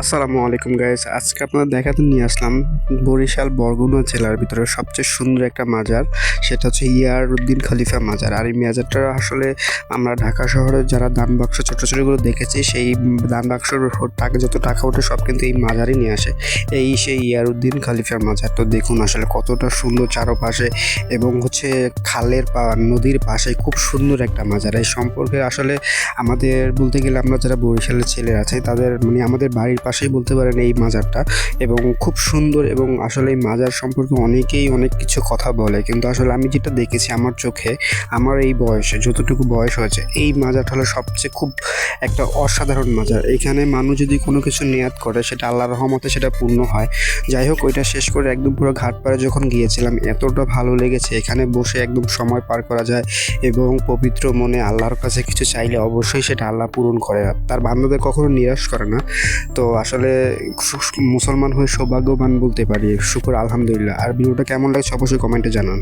আসসালামু আলাইকুম গাইস, আজকে আপনাদের দেখাতে নিয়ে আসলাম বরিশাল বরগুনা জেলার ভিতরে সবচেয়ে সুন্দর একটা মাজার। সেটা হচ্ছে ইয়ারউদ্দিন খলিফা মাজার। আর এই মাজারটা আসলে আমরা ঢাকা শহরের যারা দান বাক্স ছোটো ছোটোগুলো দেখেছি, সেই দান বাক্সর টাকা যত টাকা ওঠে সব কিন্তু এই মাজারই নিয়ে আসে। সেই ইয়ারউদ্দিন খলিফার মাজার। তো দেখুন আসলে কতটা সুন্দর চারপাশে, এবং হচ্ছে খালের নদীর পাশে খুব সুন্দর একটা মাজার। এই সম্পর্কে আসলে আমাদের বলতে গেলে আমরা যারা বরিশালের ছেলে আছে তাদের আমাদের বাড়ির পাশেই বলতে পারেন এই মাজারটা, এবং খুব সুন্দর। এবং আসলে এই মাজার সম্পর্কে অনেকেই অনেক কিছু কথা বলে, কিন্তু আসলে আমি যেটা দেখেছি আমার চোখে, আমার এই বয়সে যতটুকু বয়স হয়েছে, এই মাজারটা হলো সবচেয়ে খুব একটা অসাধারণ মাজার। এখানে মানুষ যদি কোনো কিছু নেয়াত করে সেটা আল্লাহর রহমতে সেটা পূর্ণ হয়। যাই হোক, ওইটা শেষ করে একদম পুরো ঘাট পাড়ে যখন গিয়েছিলাম, এতটা ভালো লেগেছে। এখানে বসে একদম সময় পার করা যায়, এবং পবিত্র মনে আল্লাহর কাছে কিছু চাইলে অবশ্যই সেটা আল্লাহ পূরণ করে। তার বান্দাদের কখনো নিরাশ করে না। তো আসলে মুসলমান হয়ে সৌভাগ্যবান বলতে পারি। শুকর আলহামদুলিল্লাহ। আর ভিডিওটা কেমন লাগছে অবশ্যই কমেন্টে জানান।